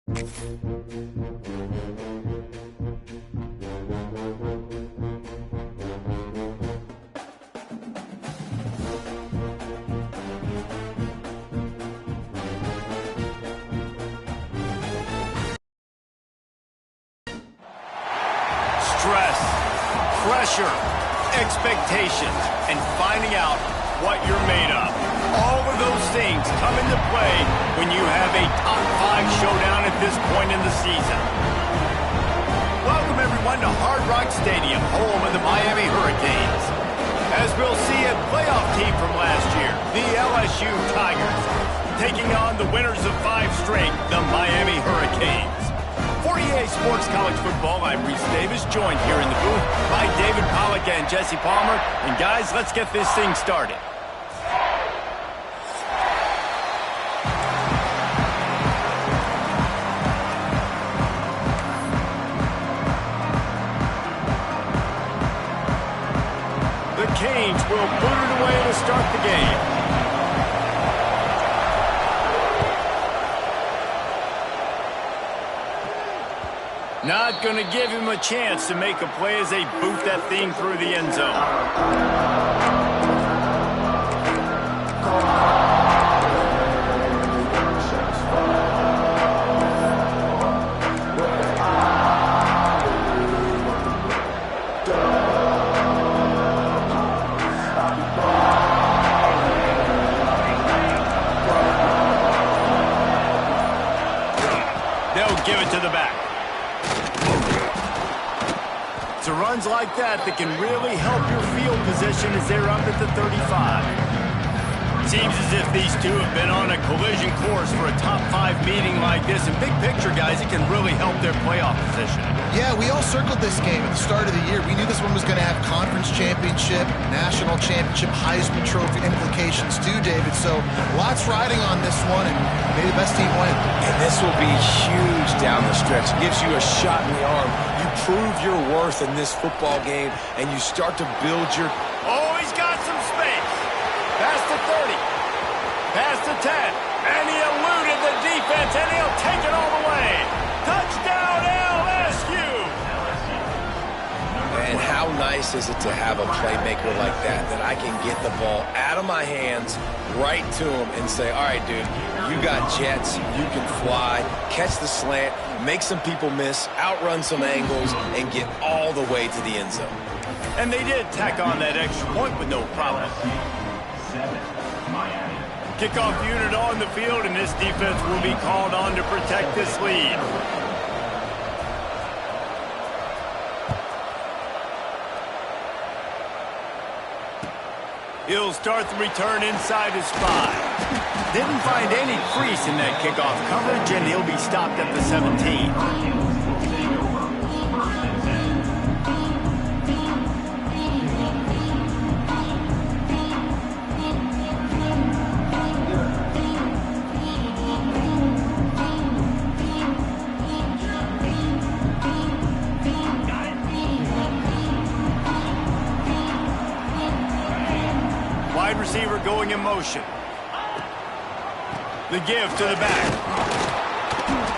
Stress, pressure, expectations, and finding out what you're made of. All of those things come into play when you have a top 5 showdown at this point in the season. Welcome everyone to Hard Rock Stadium, home of the Miami Hurricanes. As we'll see, a playoff team from last year, the LSU Tigers, taking on the winners of 5 straight, the Miami Hurricanes. For EA Sports College Football, I'm Reese Davis, joined here in the booth by David Pollack and Jesse Palmer. And guys, let's get this thing started. The Canes will boot it away to start the game. Not going to give him a chance to make a play as they boot that thing through the end zone. They'll give it to the back. It's runs like that can really help your field position as they're up at the 35. Seems as if these two have been on a collision course for a top 5 meeting like this. And big picture, guys, it can really help their playoff position. Yeah, we all circled this game at the start of the year. We knew this one was going to have conference championship, national championship, Heisman Trophy implications too, David. So lots riding on this one, and may the best team win. And this will be huge down the stretch. It gives you a shot in the arm. You prove your worth in this football game, and you start to build your... Oh, he's got some space. Past the 30. Past the 10. And he eluded the defense, and he'll take it all the way. Touchdown, LSU! And how nice is it to have a playmaker like that I can get the ball out of my hands right to him and say, all right, dude, you got jets, you can fly, catch the slant, make some people miss, outrun some angles, and get all the way to the end zone. And they did tack on that extra point with no problem. Kickoff unit on the field, and this defense will be called on to protect this lead. He'll start the return inside his 5. Didn't find any crease in that kickoff coverage, and he'll be stopped at the 17. Wide receiver going in motion. The give to the back.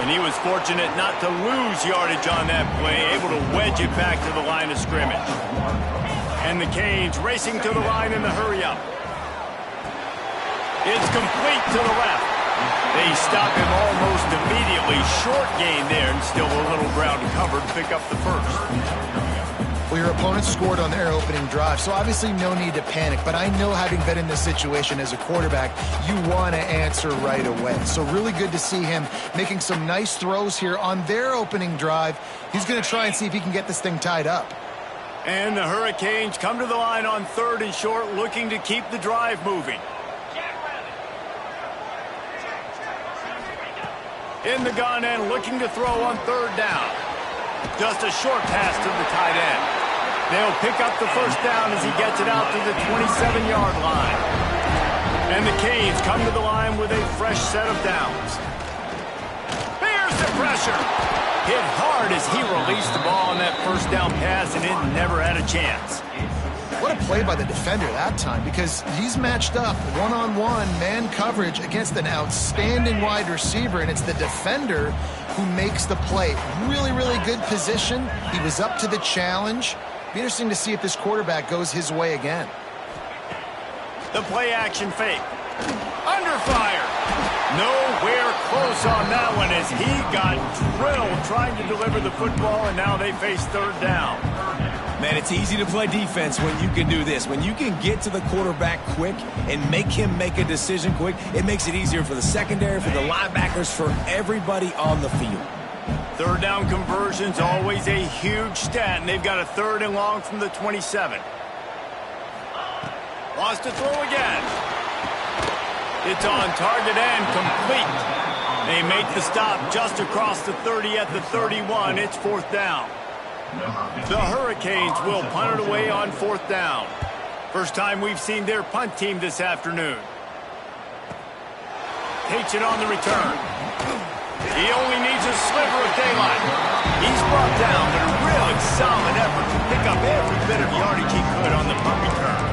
And he was fortunate not to lose yardage on that play, able to wedge it back to the line of scrimmage. And the Canes racing to the line in the hurry-up. It's complete to the left. They stop him almost immediately. Short gain there, and still a little ground covered to pick up the first. Well, your opponent scored on their opening drive, so obviously no need to panic. But I know, having been in this situation as a quarterback, you want to answer right away. So really good to see him making some nice throws here on their opening drive. He's going to try and see if he can get this thing tied up. And the Hurricanes come to the line on 3rd and short, looking to keep the drive moving. In the gun and looking to throw on 3rd down. Just a short pass to the tight end. They'll pick up the first down as he gets it out to the 27-yard line. And the Canes come to the line with a fresh set of downs. Here's the pressure. Hit hard as he released the ball on that first down pass, and it never had a chance. What a play by the defender that time, because he's matched up one-on-one man coverage against an outstanding wide receiver, and it's the defender who makes the play. Really, really good position. He was up to the challenge. Be interesting to see if this quarterback goes his way again. The play action fake. Under fire. Nowhere close on that one as he got drilled trying to deliver the football, and now they face third down. Man, it's easy to play defense when you can do this. When you can get to the quarterback quick and make him make a decision quick, it makes it easier for the secondary, for the linebackers, for everybody on the field. Third down conversion's always a huge stat, and they've got a 3rd and long from the 27. Wants to throw again. It's on target and complete. They make the stop just across the 30 at the 31. It's 4th down. The Hurricanes will punt it away on 4th down. First time we've seen their punt team this afternoon. Takes it on the return. He only needs a sliver of daylight. He's brought down, but a really solid effort to pick up every bit of yardage he could on the punt return.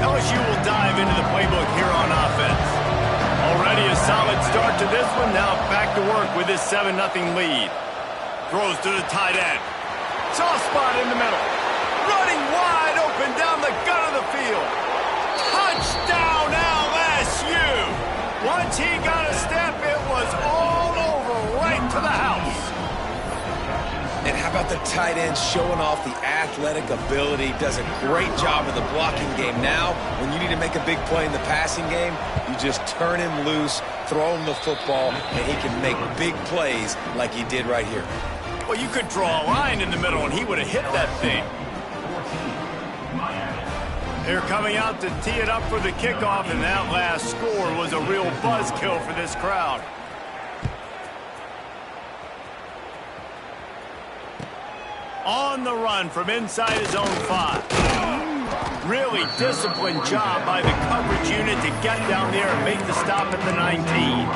LSU will dive into the playbook here on offense. Already a solid start to this one. Now back to work with this 7-0 lead. Throws to the tight end. Soft spot in the middle. Running wide open down the gut of the field. Touchdown LSU! Once he got a step, it was all over right to the house. And how about the tight end showing off the athletic ability? Does a great job in the blocking game. Now, when you need to make a big play in the passing game, you just turn him loose, throw him the football, and he can make big plays like he did right here. Well, you could draw a line in the middle, and he would have hit that thing. They're coming out to tee it up for the kickoff, and that last score was a real buzzkill for this crowd. On the run from inside his own 5. Really disciplined job by the coverage unit to get down there and make the stop at the 19.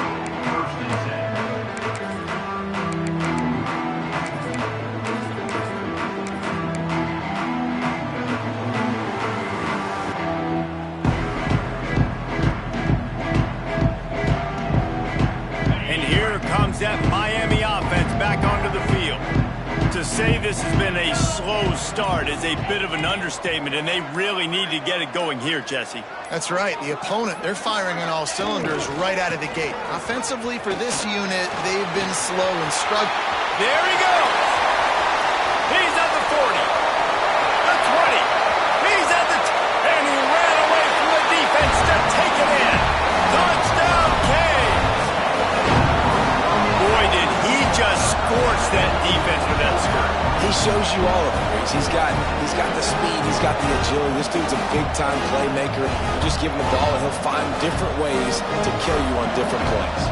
That Miami offense back onto the field. To say this has been a slow start is a bit of an understatement, and they really need to get it going here, Jesse. That's right. The opponent, they're firing on all cylinders right out of the gate. Offensively, for this unit, they've been slow and struggling. There he goes. He's at the 40. The 20. He's at the and he ran away from the defense to take it in. Touchdown, Canes. Boy, did he just scorch that defense with that skirt. He shows you all of it, Riggs. He's got the speed, he's got the agility. This dude's a big-time playmaker. You just give him the ball, and he'll find different ways to kill you on different plays.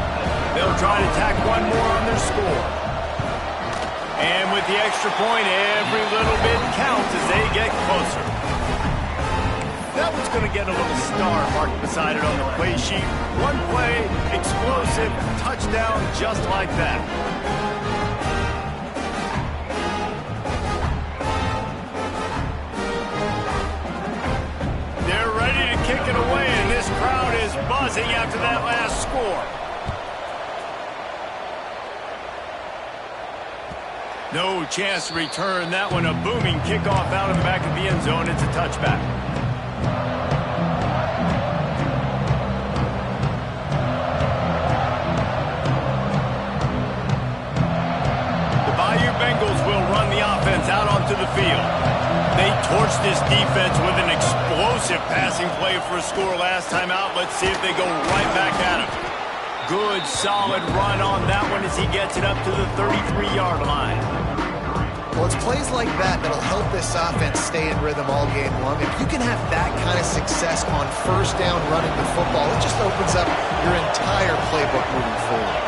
They'll try to tack one more on their score. And with the extra point, every little bit counts as they get closer. That one's going to get a little star marked beside it on the play sheet. One play, explosive, touchdown just like that. They're ready to kick it away, and this crowd is buzzing after that last score. No chance to return that one. A booming kickoff out of the back of the end zone. It's a touchback. Bengals will run the offense out onto the field. They torched this defense with an explosive passing play for a score last time out. Let's see if they go right back at him. Good, solid run on that one as he gets it up to the 33-yard line. Well, it's plays like that that'll help this offense stay in rhythm all game long. If you can have that kind of success on first down running the football, it just opens up your entire playbook moving forward.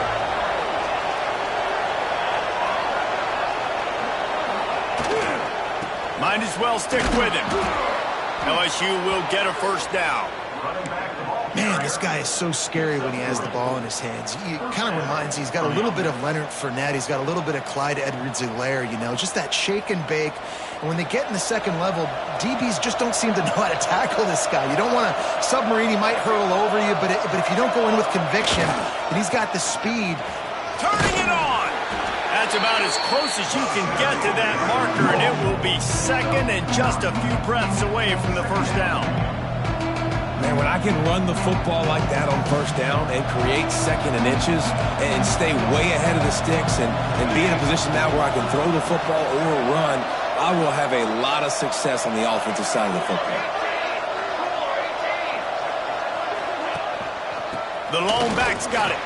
Might as well stick with it. LSU will get a first down. Man, this guy is so scary when he has the ball in his hands. He kind of reminds me, he's got a little bit of Leonard Fournette. He's got a little bit of Clyde Edwards-Helaire, you know, just that shake and bake. And when they get in the second level, DBs just don't seem to know how to tackle this guy. You don't want to submarine. He might hurl over you, but if you don't go in with conviction, and he's got the speed. Turning it on. That's about as close as you can get to that marker, and it will be second and just a few breaths away from the first down. Man, when I can run the football like that on first down and create second and inches and stay way ahead of the sticks and be in a position now where I can throw the football or run, I will have a lot of success on the offensive side of the football. The lone back's got it.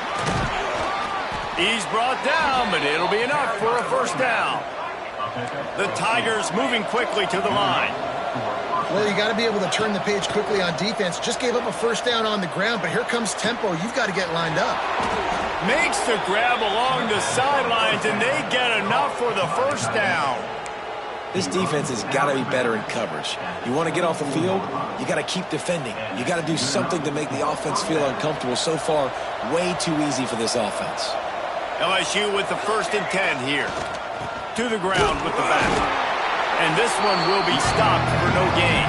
He's brought down, but it'll be enough for a first down. The Tigers moving quickly to the line. Well, you got to be able to turn the page quickly on defense. Just gave up a first down on the ground, but here comes tempo. You've got to get lined up. Makes the grab along the sidelines, and they get enough for the first down. This defense has got to be better in coverage. You want to get off the field, you got to keep defending. You got to do something to make the offense feel uncomfortable. So far, way too easy for this offense. LSU with the 1st and 10 here. To the ground with the back. And this one will be stopped for no gain.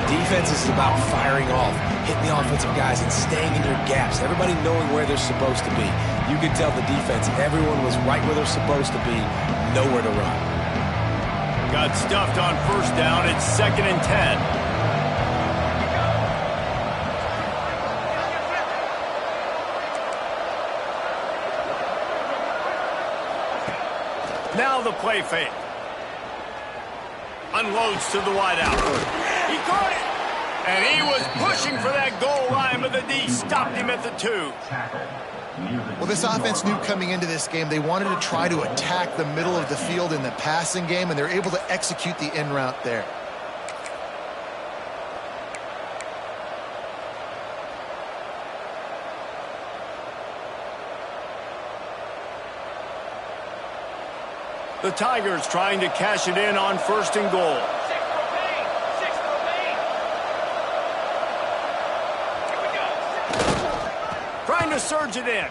Defense is about firing off, hitting the offensive guys and staying in your gaps. Everybody knowing where they're supposed to be. You can tell the defense, everyone was right where they're supposed to be, nowhere to run. Got stuffed on first down. It's 2nd and 10. Now the play fake. Unloads to the wideout. He caught it. And he was pushing for that goal line, but the D stopped him at the 2. Well, this offense knew coming into this game they wanted to try to attack the middle of the field in the passing game, and they're able to execute the in route there. The Tigers trying to cash it in on 1st and goal. Trying to surge it in.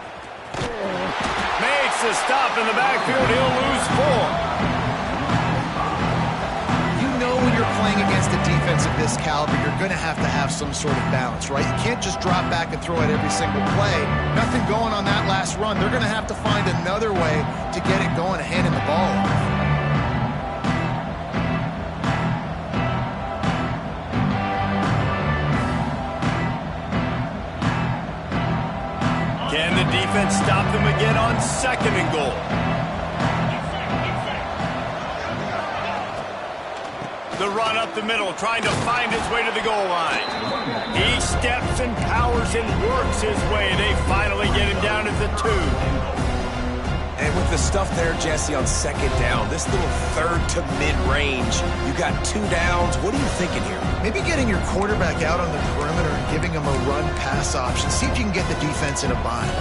Makes a stop in the backfield. He'll lose 4. You know when you're playing against a defense of this caliber, you're going to have some sort of balance, right? You can't just drop back and throw it every single play. Nothing going on that last run. They're going to have to find another way to get it going, handing the ball off. Can the defense stop them again on 2nd and goal? The run up the middle, trying to find his way to the goal line. He steps and powers and works his way. They finally get him down at the 2. And with the stuff there, Jesse, on 2nd down, this little 3rd to mid-range, you got 2 downs. What are you thinking here? Maybe getting your quarterback out on the perimeter and giving him a run-pass option. See if you can get the defense in a bind.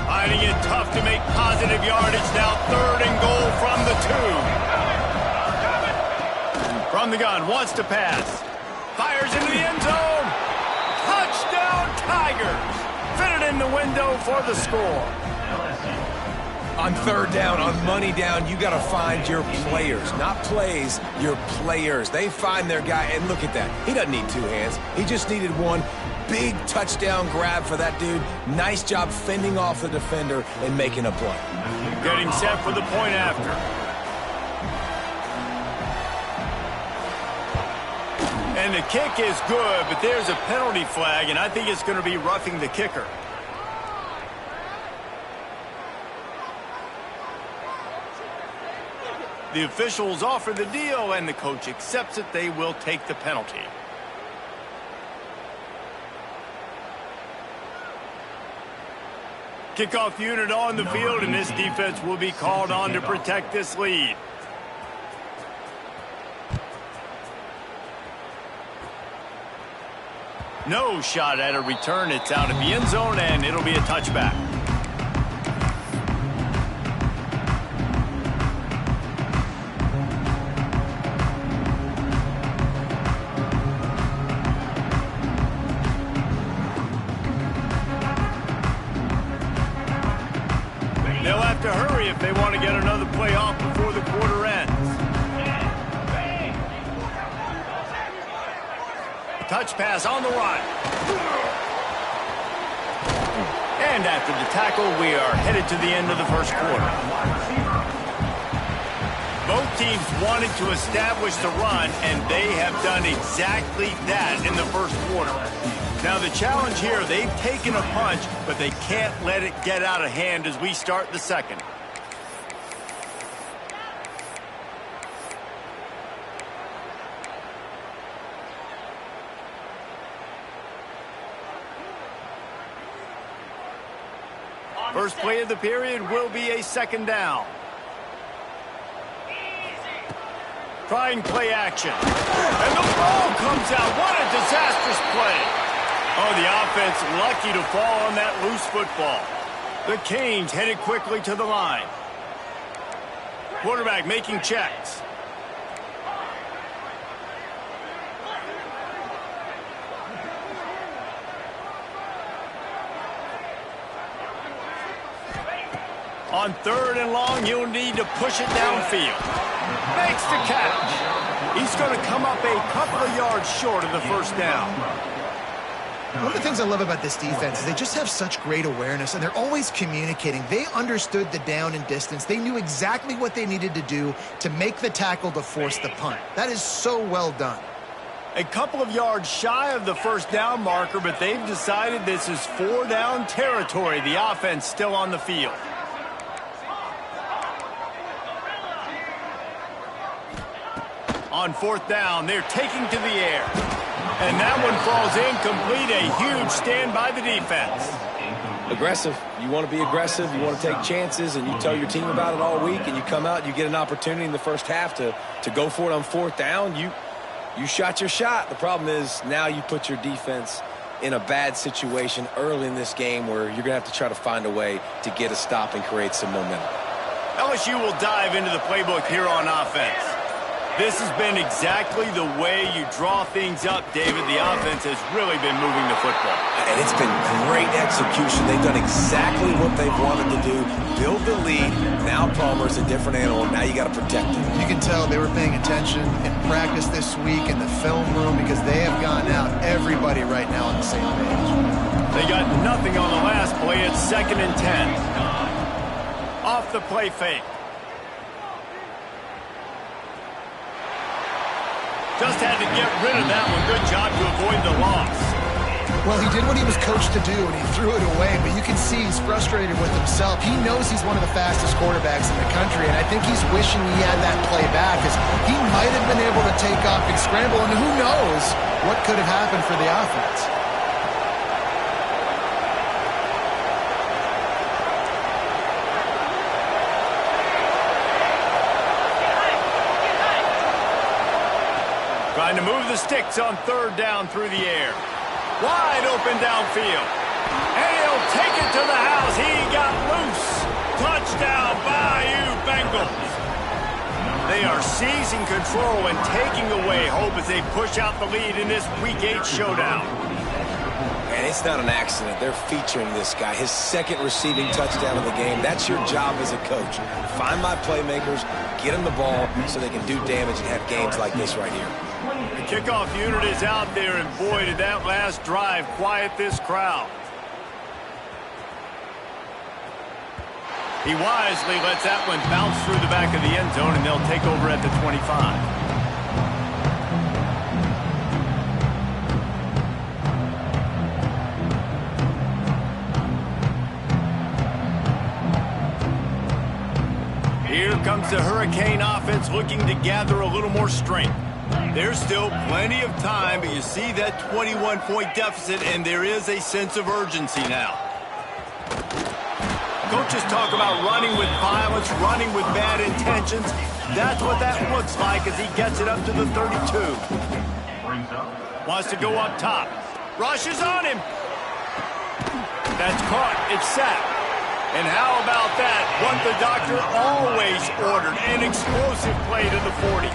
Finding it tough to make positive yardage now. 3rd and goal from the 2. From the gun, wants to pass. Fires into the end zone. Touchdown, Tigers. Fitted in the window for the score. On 3rd down, on money down, you got to find your players. Not plays, your players. They find their guy, and look at that. He doesn't need 2 hands. He just needed one. Big touchdown grab for that dude. Nice job fending off the defender and making a play. Getting set for the point after. And the kick is good, but there's a penalty flag, and I think it's going to be roughing the kicker. The officials offer the deal, and the coach accepts it. They will take the penalty. Kickoff unit on the field, and this defense will be called on to protect this lead. No shot at a return. It's out of the end zone, and it'll be a touchback. They'll have to hurry if they want to get another play off before the quarter ends. Touch pass on the run. And after the tackle, we are headed to the end of the first quarter. Both teams wanted to establish the run, and they have done exactly that in the first quarter. Now the challenge here, they've taken a punch, but they can't let it get out of hand as we start the second. First play of the period will be a second down. Trying play action. And the ball comes out. What a disastrous play. Oh, the offense lucky to fall on that loose football. The Canes headed quickly to the line. Quarterback making checks. On third and long, you'll need to push it downfield. Makes the catch. He's going to come up a couple of yards short of the first down. One of the things I love about this defense is they just have such great awareness, and they're always communicating. They understood the down and distance. They knew exactly what they needed to do to make the tackle to force the punt. That is so well done. A couple of yards shy of the first down marker, but they've decided this is 4-down territory. The offense still on the field. On fourth down, they're taking to the air. And that one falls incomplete. A huge stand by the defense. Aggressive. You want to be aggressive. You want to take chances, and you tell your team about it all week, and you come out and you get an opportunity in the first half to go for it on fourth down. You shot your shot. The problem is now you put your defense in a bad situation early in this game where you're going to have to try to find a way to get a stop and create some momentum. LSU will dive into the playbook here on offense. This has been exactly the way you draw things up, David. The offense has really been moving the football. And it's been great execution. They've done exactly what they've wanted to do. Build the lead. Now Palmer's a different animal. Now you got to protect him. You can tell they were paying attention in practice this week in the film room because they have gone out. Everybody right now on the same page. They got nothing on the last play. It's 2nd and 10. Off the play fake. Just had to get rid of that one. Good job to avoid the loss. Well, he did what he was coached to do, and he threw it away. But you can see he's frustrated with himself. He knows he's one of the fastest quarterbacks in the country, and I think he's wishing he had that play back because he might have been able to take off and scramble, and who knows what could have happened for the offense. Trying to move the sticks on third down through the air. Wide open downfield. And he'll take it to the house. He got loose. Touchdown, Bayou Bengals. They are seizing control and taking away hope as they push out the lead in this Week 8 showdown. And it's not an accident. They're featuring this guy. His second receiving touchdown of the game. That's your job as a coach. Find my playmakers, get them the ball so they can do damage and have games like this right here. The kickoff unit is out there, and boy, did that last drive quiet this crowd. He wisely lets that one bounce through the back of the end zone, and they'll take over at the 25. Here comes the Hurricane offense looking to gather a little more strength. There's still plenty of time, but you see that 21-point deficit, and there is a sense of urgency now. Coaches talk about running with violence, running with bad intentions. That's what that looks like as he gets it up to the 32. Wants to go up top. Rushes on him. That's caught. It's sacked. And how about that? What the doctor always ordered, an explosive play to the 40.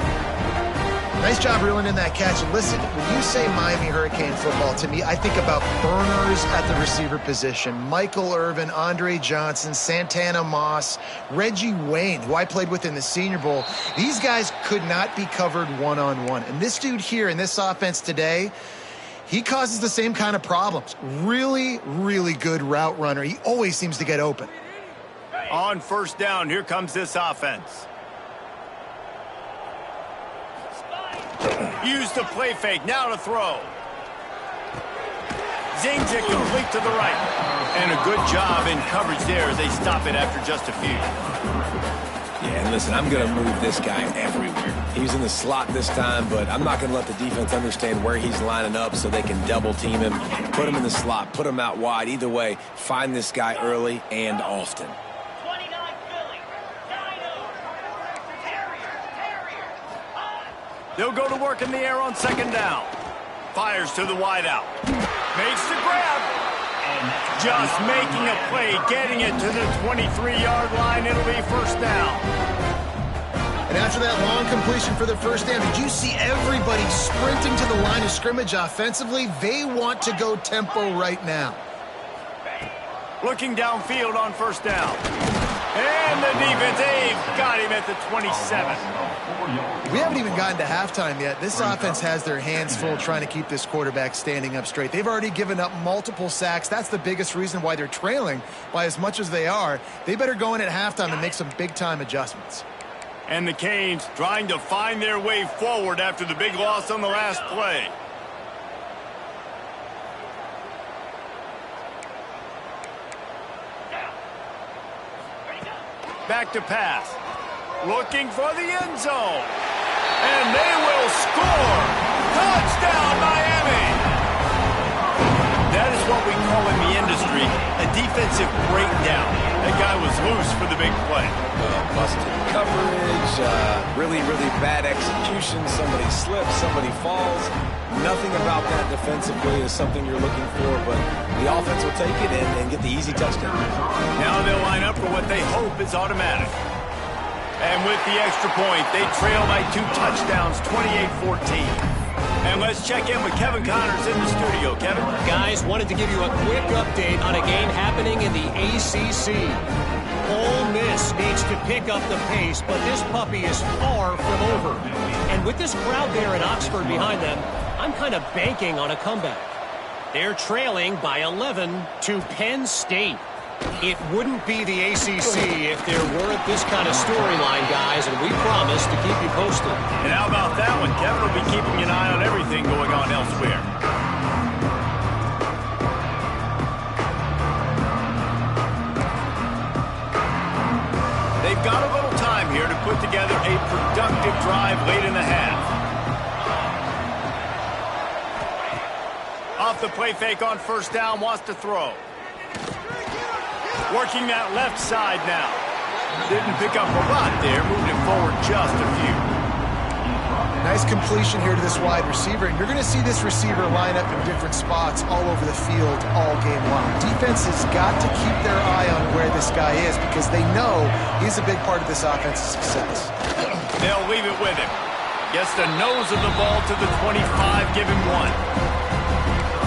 Nice job reeling in that catch. And listen, when you say Miami Hurricane football, to me, I think about burners at the receiver position. Michael Irvin, Andre Johnson, Santana Moss, Reggie Wayne, who I played with in the Senior Bowl. These guys could not be covered one-on-one. And this dude here in this offense today, he causes the same kind of problems. Really, really good route runner. He always seems to get open. On first down, here comes this offense. Use the play fake, now to throw. Zings it complete to the right. And a good job in coverage there as they stop it after just a few. Yeah, and listen, I'm going to move this guy everywhere. He's in the slot this time, but I'm not going to let the defense understand where he's lining up so they can double team him, put him in the slot, put him out wide. Either way, find this guy early and often. They'll go to work in the air on second down. Fires to the wideout. Makes the grab. Just making a play, getting it to the 23-yard line. It'll be first down. And after that long completion for the first down, did you see everybody sprinting to the line of scrimmage offensively? They want to go tempo right now. Looking downfield on first down. And the defense, they've got him at the 27. We haven't even gotten to halftime yet. This offense has their hands full trying to keep this quarterback standing up straight. They've already given up multiple sacks. That's the biggest reason why they're trailing by as much as they are. They better go in at halftime and make some big-time adjustments. And the Canes trying to find their way forward after the big loss on the last play. Back to pass. Looking for the end zone. And they will score. Touchdown, Miami. That is what we call in the industry a defensive breakdown. That guy was loose for the big play. Busted coverage, really, really bad execution. Somebody slips, somebody falls. Nothing about that defensively is something you're looking for, but the offense will take it and get the easy touchdown. Now they'll line up for what they hope is automatic. And with the extra point, they trail by 2 touchdowns, 28-14. And let's check in with Kevin Connors in the studio. Kevin? Guys, wanted to give you a quick update on a game happening in the ACC. Ole Miss needs to pick up the pace, but this puppy is far from over. And with this crowd there in Oxford behind them, I'm kind of banking on a comeback. They're trailing by 11 to Penn State. It wouldn't be the ACC if there weren't this kind of storyline, guys, and we promise to keep you posted. And how about that one? Kevin will be keeping an eye on everything going on elsewhere. They've got a little time here to put together a productive drive late in the half. Off the play fake on first down, wants to throw. Working that left side now. Didn't pick up a lot there, moved it forward just a few. Nice completion here to this wide receiver, and you're going to see this receiver line up in different spots all over the field all game long. Defense has got to keep their eye on where this guy is because they know he's a big part of this offense's success. They'll leave it with him. Gets the nose of the ball to the 25, give him 1.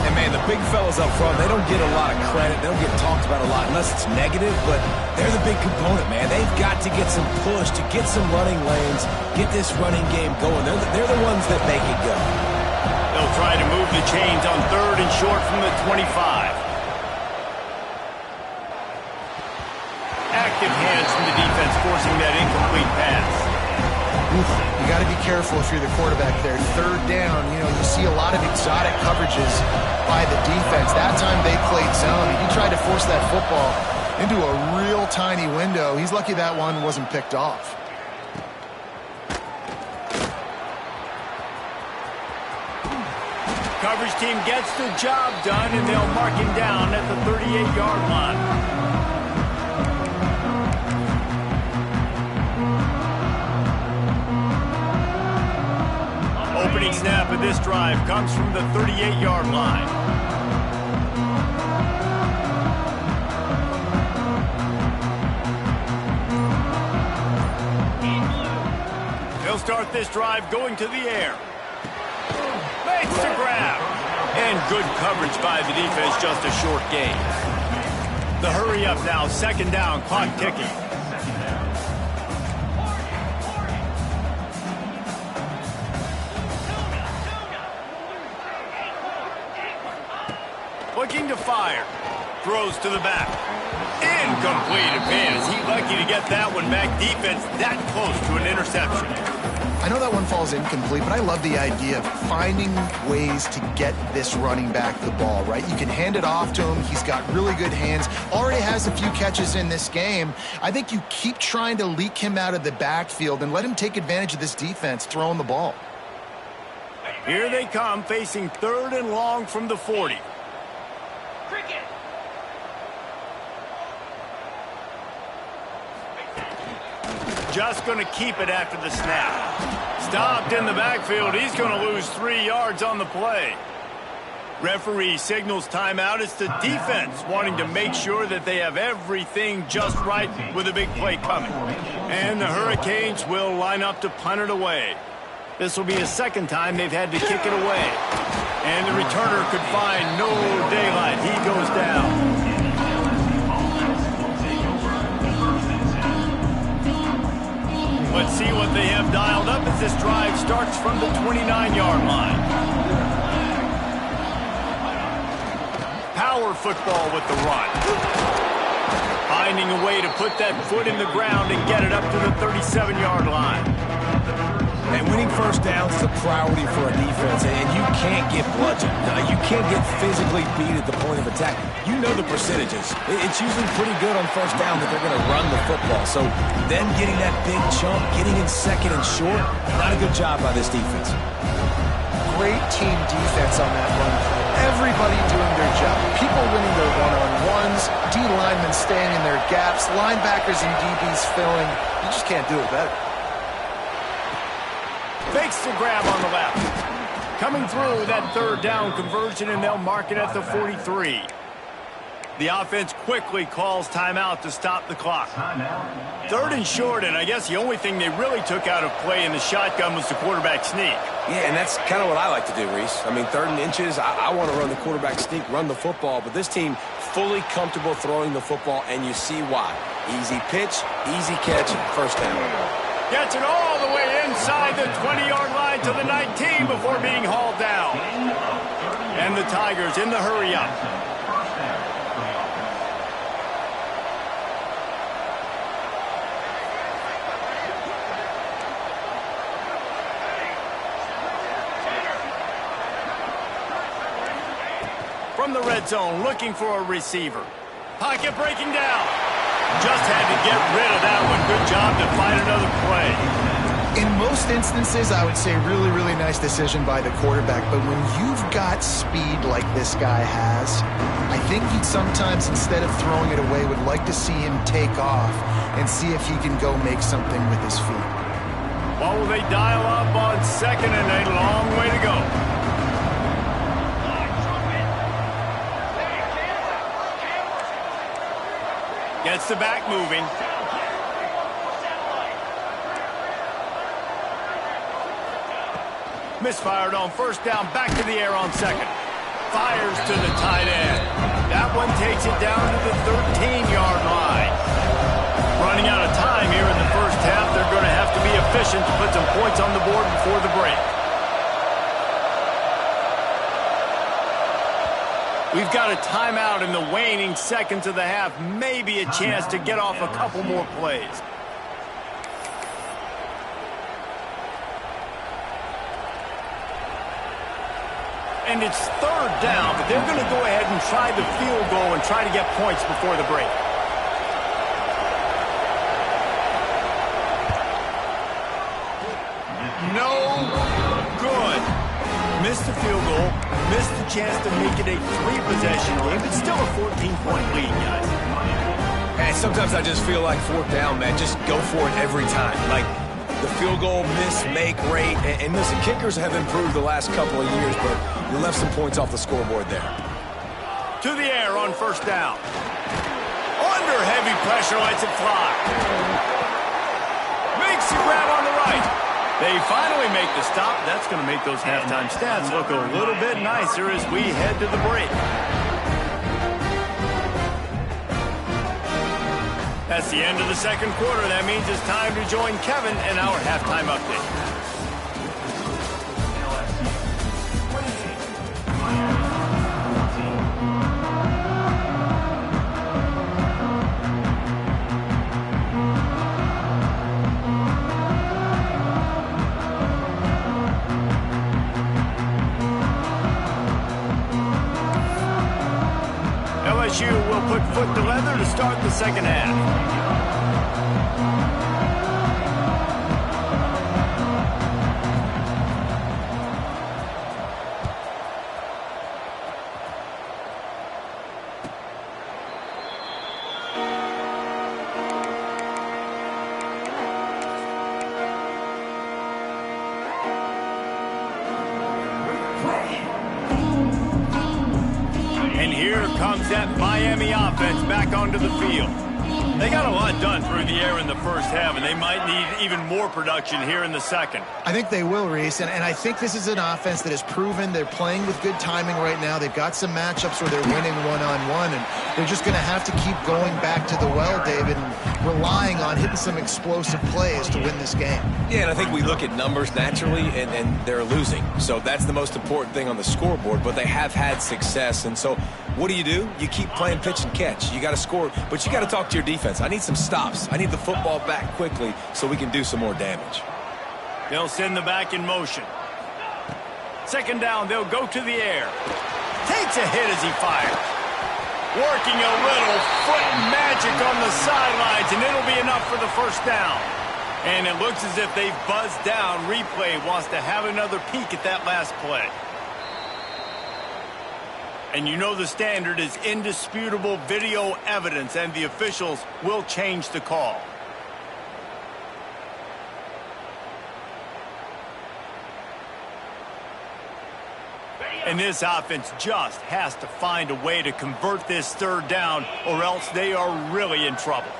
And, man, the big fellas up front, they don't get a lot of credit. They don't get talked about a lot unless it's negative, but they're the big component, man. They've got to get some push, to get some running lanes, get this running game going. They're the ones that make it go. They'll try to move the chains on 3rd and short from the 25. Active hands from the defense forcing that incomplete pass. You got to be careful if you're the quarterback there. 3rd down, you see a lot of exotic coverages by the defense. That time they played zone. He tried to force that football into a real tiny window. He's lucky that one wasn't picked off. Coverage team gets the job done, and they'll mark him down at the 38-yard line. half of this drive comes from the 38-yard line. He'll start this drive going to the air. Makes the grab. And good coverage by the defense, just a short gain. The hurry up now, second down, clock ticking. Looking to fire. Throws to the back. Incomplete. Man, is he lucky to get that one back. Defense that close to an interception. I know that one falls incomplete, but I love the idea of finding ways to get this running back the ball, right? You can hand it off to him. He's got really good hands. Already has a few catches in this game. I think you keep trying to leak him out of the backfield and let him take advantage of this defense throwing the ball. Here they come, facing third and long from the 40. Just going to keep it after the snap. Stopped in the backfield. He's going to lose 3 yards on the play. Referee signals timeout. It's the defense wanting to make sure that they have everything just right with a big play coming. And the Hurricanes will line up to punt it away. This will be a second time they've had to kick it away. And the returner could find no daylight. He goes down. Let's see what they have dialed up as this drive starts from the 29-yard line. Power football with the run. Finding a way to put that foot in the ground and get it up to the 37-yard line. And winning first downs is a priority for a defense, and you can't get bludgeoned. You can't get physically beat at the point of attack. You know the percentages. It's usually pretty good on first down that they're going to run the football. So then getting that big chunk, getting in second and short, not a good job by this defense. Great team defense on that run play. Everybody doing their job. People winning their one-on-ones, D linemen staying in their gaps, linebackers and DBs filling. You just can't do it better. Fakes the grab on the left. Coming through that third down conversion, and they'll mark it at the 43. The offense quickly calls timeout to stop the clock. Third and short, and I guess the only thing they really took out of play in the shotgun was the quarterback sneak. Yeah, and that's kind of what I like to do, Reese. I mean, third and inches, I want to run the quarterback sneak, run the football, but this team fully comfortable throwing the football, and you see why. Easy pitch, easy catch, first down. Gets it all the way inside the 20-yard line to the 19 before being hauled down. And the Tigers in the hurry-up. From the red zone, looking for a receiver. Pocket breaking down. Just had to get rid of that one. Good job to find another play. In most instances, I would say really, really nice decision by the quarterback. But when you've got speed like this guy has, I think you'd sometimes, instead of throwing it away, would like to see him take off and see if he can go make something with his feet. What will they dial up on second, and a long way to go. Gets the back moving. Misfired on first down, back to the air on second. Fires to the tight end. That one takes it down to the 13-yard line. Running out of time here in the first half. They're going to have to be efficient to put some points on the board before the break. We've got a timeout in the waning seconds of the half. Maybe a chance to get off a couple more plays. And it's third down, but they're going to go ahead and try the field goal and try to get points before the break. No good. Missed the field goal, missed the chance to make it a three-possession game, but still a 14-point lead, guys. And sometimes I just feel like fourth down, man, just go for it every time. Like, the field goal miss-make rate. And listen, kickers have improved the last couple of years, but you left some points off the scoreboard there. To the air on first down. Under heavy pressure, lets it fly. Makes the grab on the right. They finally make the stop. That's going to make those halftime stats look a little bit nicer as we head to the break. That's the end of the second quarter. That means it's time to join Kevin in our halftime update. LSU will put foot to leather to start the second half. And here comes that Miami offense back onto the field. They got a lot done through the air in the first half, and they might need even more production here in the second. I think they will, Reese, and I think this is an offense that has proven they're playing with good timing right now. They've got some matchups where they're winning one-on-one, and they're just going to have to keep going back to the well, David, and relying on hitting some explosive plays to win this game. Yeah, and I think we look at numbers naturally, and they're losing. So that's the most important thing on the scoreboard, but they have had success. And so what do? You keep playing pitch and catch. You got to score, but you got to talk to your defense. I need some stops. I need the football back quickly so we can do some more damage. They'll send the back in motion. Second down, they'll go to the air. Takes a hit as he fires. Working a little foot magic on the sidelines, and it'll be enough for the first down. And it looks as if they've buzzed down. Replay wants to have another peek at that last play. And you know the standard is indisputable video evidence, and the officials will change the call. And this offense just has to find a way to convert this third down, or else they are really in trouble.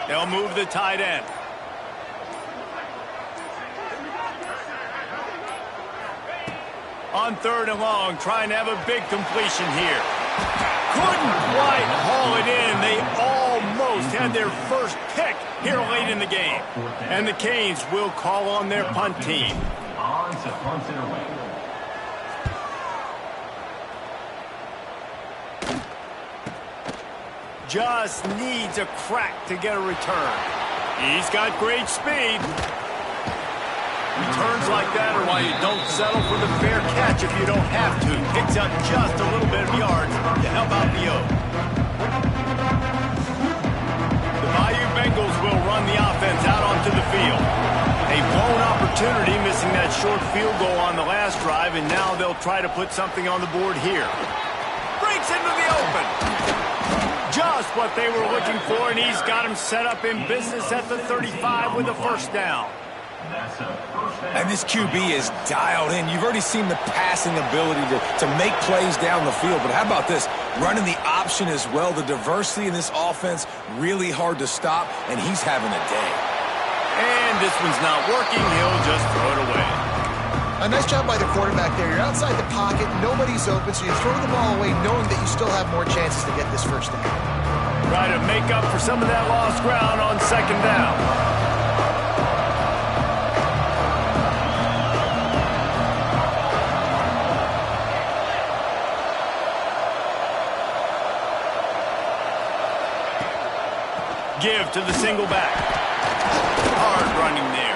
They'll move the tight end. On third and long, trying to have a big completion here. Couldn't quite haul it in. They almost had their first pick here late in the game. And the Canes will call on their punt team. On to punt it away. Just needs a crack to get a return. He's got great speed. Returns like that are why you don't settle for the fair catch if you don't have to. Picks up just a little bit of yards to help out the O. The Bayou Bengals will run the offense out onto the field. A blown opportunity, missing that short field goal on the last drive, and now they'll try to put something on the board here. Breaks into the open. Just what they were looking for, and he's got him set up in business at the 35 with a first down. And this QB is dialed in. You've already seen the passing ability to make plays down the field. But how about this? Running the option as well. The diversity in this offense, really hard to stop, and he's having a day. And this one's not working. He'll just throw it away. A nice job by the quarterback there. You're outside the pocket. Nobody's open, so you throw the ball away knowing that you still have more chances to get this first down. Try to make up for some of that lost ground on second down. Give to the single back. Hard running there.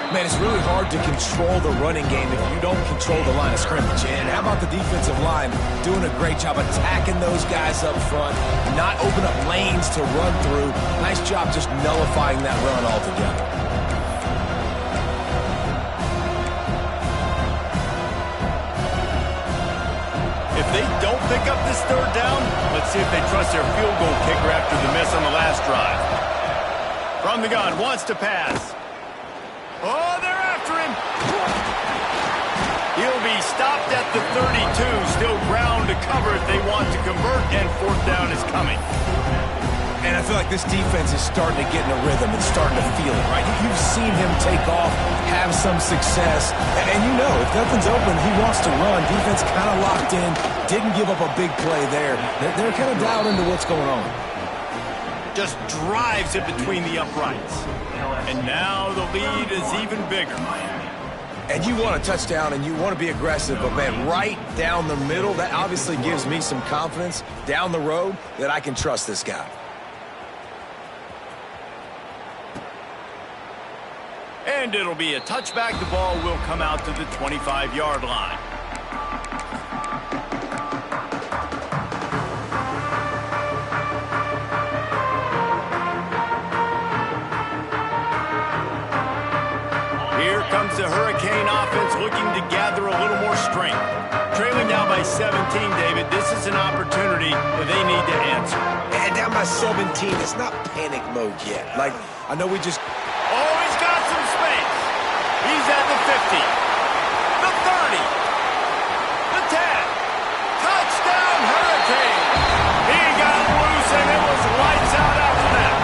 Man, it's really hard to control the running game if you don't control the line of scrimmage. And how about the defensive line doing a great job attacking those guys up front, not open up lanes to run through. Nice job just nullifying that run altogether. If they don't pick up this third down, let's see if they trust their field goal kicker after the miss on the last drive. From the gun, wants to pass. Oh, they're after him. He'll be stopped at the 32. Still ground to cover if they want to convert, and fourth down is coming. And I feel like this defense is starting to get in a rhythm and starting to feel it, right? You've seen him take off, have some success, and you know, if nothing's open, he wants to run. Defense kind of locked in, didn't give up a big play there. They're kind of dialed into what's going on. Just drives it between the uprights. And now the lead is even bigger. And you want a touchdown and you want to be aggressive, but man, right down the middle, that obviously gives me some confidence down the road that I can trust this guy. And it'll be a touchback. The ball will come out to the 25-yard line. Here comes the Hurricane offense looking to gather a little more strength. Trailing now by 17, David. This is an opportunity that they need to answer. And down by 17, it's not panic mode yet. Like, I know we just... Oh, he's got some space. He's at the 50, the 30, the 10. Touchdown, Hurricane. He got loose, and it was lights out after that.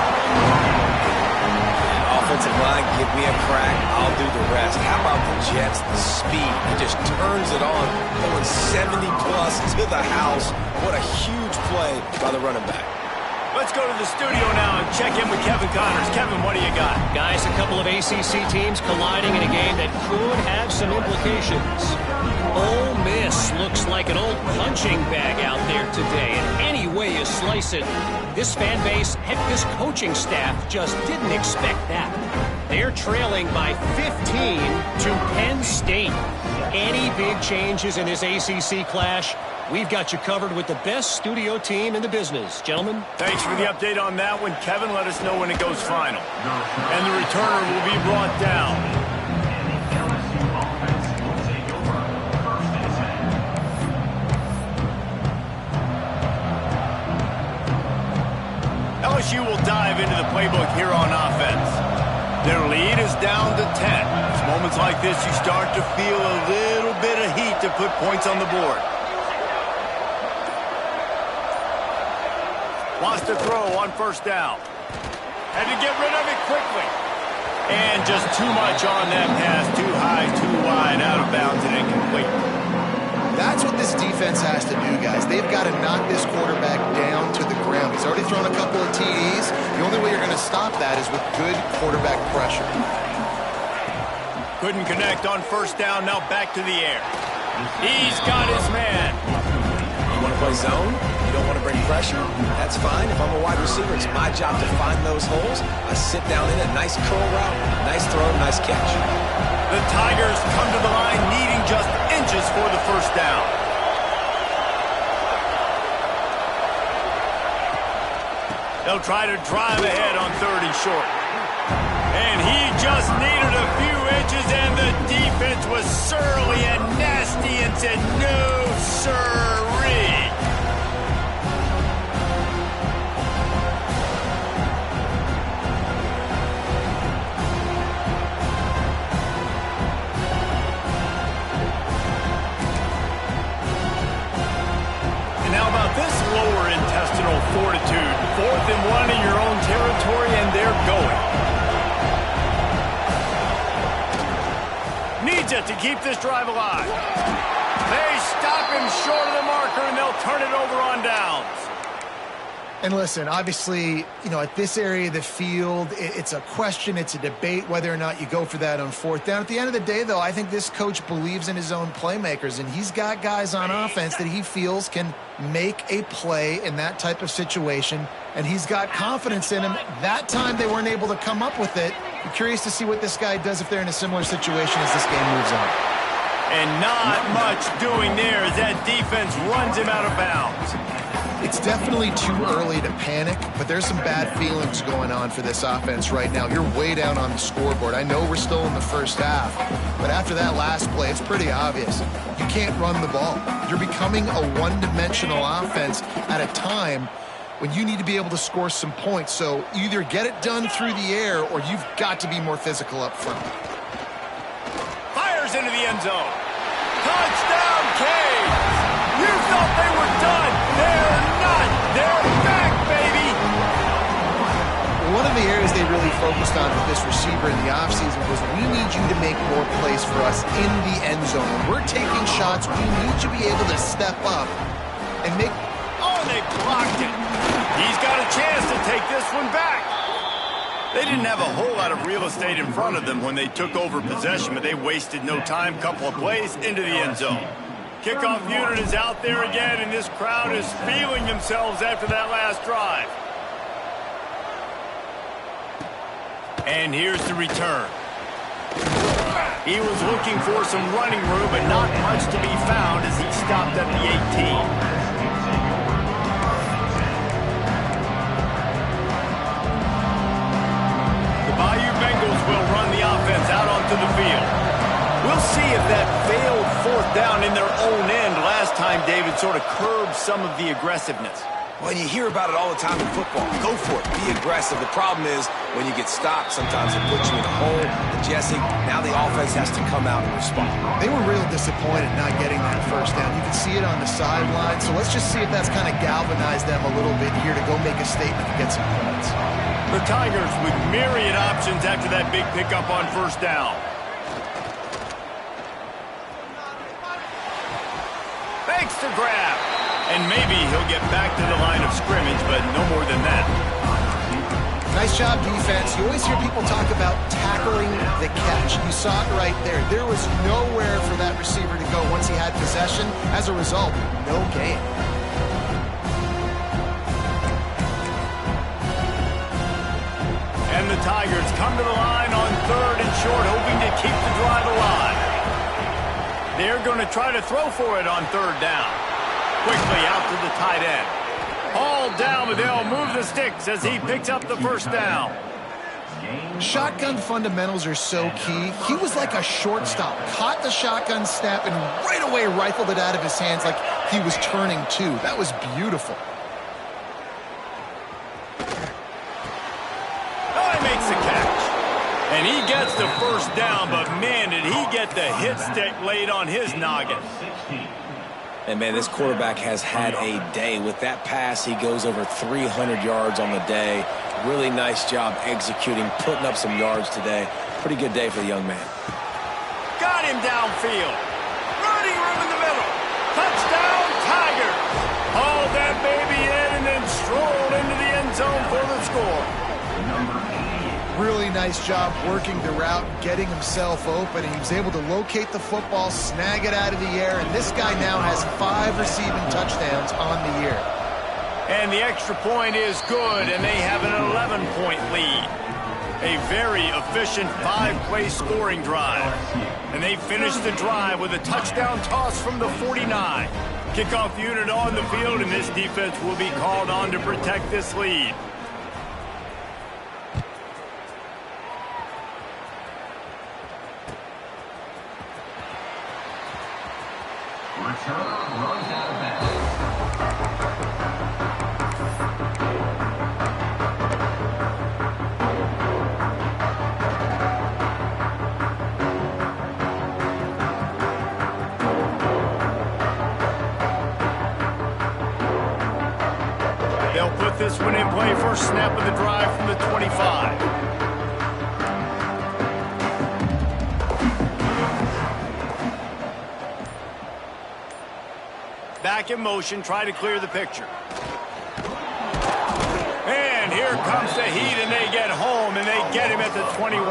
Offensive line, give me a crack, I'll do the rest. How about the Jets, the speed? He just turns it on, going 70-plus to the house. What a huge play by the running back. Let's go to the studio now and check in with Kevin Connors. Kevin, what do you got? Guys, a couple of ACC teams colliding in a game that could have some implications. Ole Miss looks like an old punching bag out there today. And any way you slice it, this fan base, heck, this coaching staff just didn't expect that. They're trailing by 15 to Penn State. Any big changes in this ACC clash? We've got you covered with the best studio team in the business. Gentlemen. Thanks for the update on that one. Kevin, let us know when it goes final. And the returner will be brought down. LSU will dive into the playbook here on offense. Their lead is down to 10. It's moments like this you start to feel a little bit of heat to put points on the board. Wants to throw on first down. Had to get rid of it quickly. And just too much on that pass. Too high, too wide, out of bounds, and incomplete. That's what this defense has to do, guys. They've got to knock this quarterback down to the ground. He's already thrown a couple of TDs. The only way you're going to stop that is with good quarterback pressure. Couldn't connect on first down. Now back to the air. He's got his man. You want to play zone? You don't want to bring pressure? That's fine. If I'm a wide receiver, it's my job to find those holes. I sit down in it. Nice curl route, nice throw, nice catch. The Tigers come to the line needing just inches for the first down. They'll try to drive ahead on 3rd and short. And he just needed a few inches, and the defense was surly and nasty and said, no, sirree. This lower intestinal fortitude. 4th and 1 in your own territory, and they're going. Needs it to keep this drive alive. They stop him short of the marker, and they'll turn it over on downs. And listen, obviously, you know, at this area of the field, it's a question, it's a debate whether or not you go for that on 4th down. At the end of the day, though, I think this coach believes in his own playmakers, and he's got guys on offense that he feels can make a play in that type of situation, and he's got confidence in him. That time they weren't able to come up with it. I'm curious to see what this guy does if they're in a similar situation as this game moves on. And not much doing there as that defense runs him out of bounds. It's definitely too early to panic, but there's some bad feelings going on for this offense right now. You're way down on the scoreboard. I know we're still in the first half, but after that last play, it's pretty obvious. You can't run the ball. You're becoming a one-dimensional offense at a time when you need to be able to score some points. So either get it done through the air or you've got to be more physical up front. Fires into the end zone. Touchdown, Canes! You thought they were done. They're not. They're back, baby. One of the areas they really focused on with this receiver in the offseason was we need you to make more plays for us in the end zone. When we're taking shots, we need you to be able to step up and make... Oh, they blocked it. He's got a chance to take this one back. They didn't have a whole lot of real estate in front of them when they took over possession, but they wasted no time. Couple of plays into the end zone. Kickoff unit is out there again, and this crowd is feeling themselves after that last drive. And here's the return. He was looking for some running room, but not much to be found as he stopped at the 18. The Bayou Bengals will run the offense out onto the field. We'll see if that failed fourth down in their own end last time, David, sort of curbed some of the aggressiveness. Well, you hear about it all the time in football. Go for it. Be aggressive. The problem is when you get stopped, sometimes it puts you in a hole. And Jesse, now the offense has to come out and respond. They were real disappointed not getting that first down. You can see it on the sideline. So let's just see if that's kind of galvanized them a little bit here to go make a statement and get some points. The Tigers with myriad options after that big pickup on first down. Fakes the grab. And maybe he'll get back to the line of scrimmage, but no more than that. Nice job, defense. You always hear people talk about tackling the catch. You saw it right there. There was nowhere for that receiver to go once he had possession. As a result, no gain. And the Tigers come to the line on third and short, hoping to keep the drive alive. They're going to try to throw for it on third down. Quickly out to the tight end. Hauled down, but they'll move the sticks as he picks up the first down. Shotgun fundamentals are so key. He was like a shortstop. Caught the shotgun snap and right away rifled it out of his hands like he was turning two. That was beautiful. Oh, he makes the catch. And he gets the first down, but man, did he get the hit stick laid on his noggin. And, man, this quarterback has had a day. With that pass, he goes over 300 yards on the day. Really nice job executing, putting up some yards today. Pretty good day for the young man. Got him downfield. Running room in the middle. Touchdown, Tigers. Haul that baby in and then stroll into the end zone for the score. Really nice job working the route, getting himself open, and he was able to locate the football, snag it out of the air, and this guy now has 5 receiving touchdowns on the year. And the extra point is good, and they have an 11-point lead. A very efficient 5-play scoring drive. And they finish the drive with a touchdown toss from the 49. Kickoff unit on the field, and this defense will be called on to protect this lead. Return runs out of bounds. They'll put this one in play. First snap of the drive from the 25. Back in motion, try to clear the picture. And here comes the heat, and they get home, and they get him at the 21.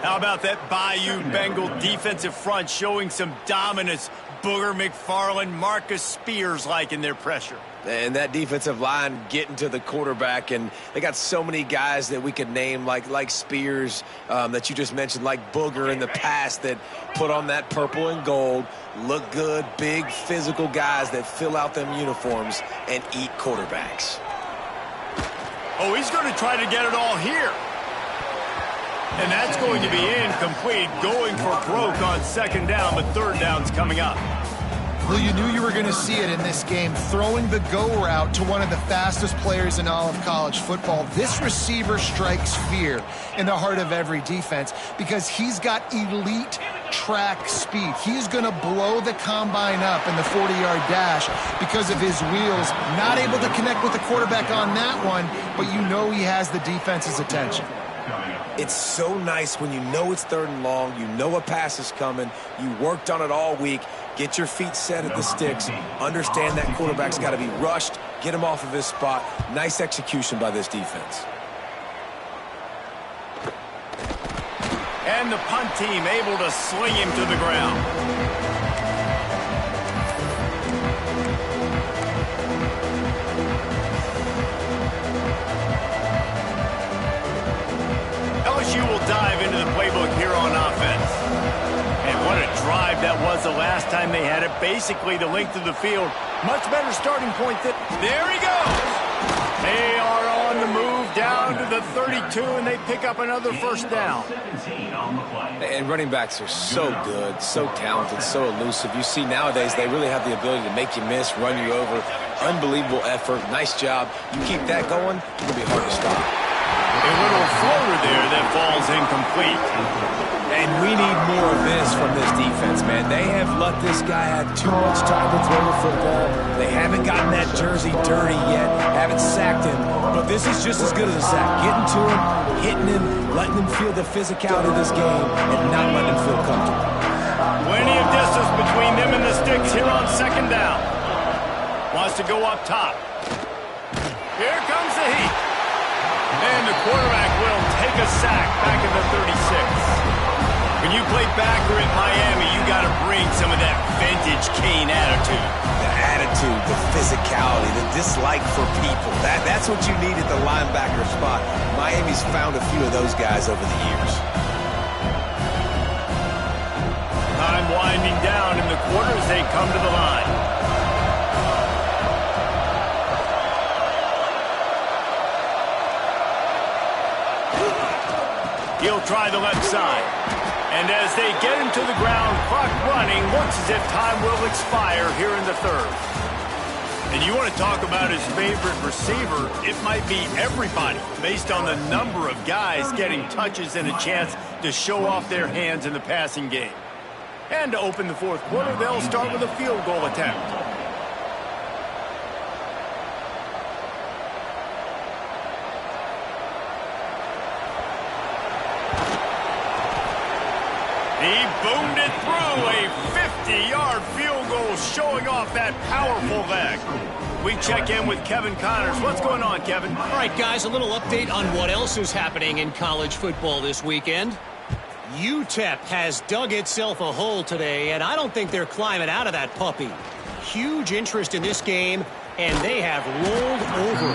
How about that Bayou Bengal defensive front showing some dominance, Booger McFarland, Marcus Spears like in their pressure. And that defensive line getting to the quarterback, and they got so many guys that we could name like Spears that you just mentioned, like Booger in the past that put on that purple and gold, look good, big physical guys that fill out them uniforms and eat quarterbacks. Oh, he's going to try to get it all here. And that's going to be incomplete, going for broke on second down, but third down's coming up. Well, you knew you were going to see it in this game, throwing the go route to one of the fastest players in all of college football. This receiver strikes fear in the heart of every defense because he's got elite track speed. He's going to blow the combine up in the 40-yard dash because of his wheels. Not able to connect with the quarterback on that one, but you know he has the defense's attention. It's so nice when you know it's third and long, you know a pass is coming, you worked on it all week, get your feet set at the sticks, understand that quarterback's got to be rushed, get him off of his spot. Nice execution by this defense. And the punt team able to sling him to the ground. LSU will dive into the playbook here on offense. And what a drive that was the last time they had it. Basically the length of the field. Much better starting point. There he goes. They are on the move down to the 32, and they pick up another first down. And running backs are so good, so talented, so elusive. You see nowadays they really have the ability to make you miss, run you over. Unbelievable effort. Nice job. You keep that going, it's going to be hard to stop. A little floater there that falls incomplete. And we need more of this from this defense, man. They have let this guy have too much time to throw the football. They haven't gotten that jersey dirty yet, haven't sacked him. But this is just as good as a sack. Getting to him, hitting him, letting him feel the physicality of this game, and not letting him feel comfortable. Plenty of distance between them and the sticks here on second down. Wants to go up top. Here comes the heat. And the quarterback will take a sack back in the 36. When you play backer at Miami, you got to bring some of that vintage Kane attitude. The attitude, the physicality, the dislike for people. That's what you need at the linebacker spot. Miami's found a few of those guys over the years. Time winding down in the quarter as they come to the line. He'll try the left side. And as they get him to the ground, clock running, looks as if time will expire here in the third. And you want to talk about his favorite receiver, it might be everybody, based on the number of guys getting touches and a chance to show off their hands in the passing game. And to open the fourth quarter, they'll start with a field goal attempt. He boomed it through a 50-yard field goal, showing off that powerful leg. We check in with Kevin Connors. What's going on, Kevin? All right, guys, a little update on what else is happening in college football this weekend. UTEP has dug itself a hole today, and I don't think they're climbing out of that puppy. Huge interest in this game, and they have rolled over.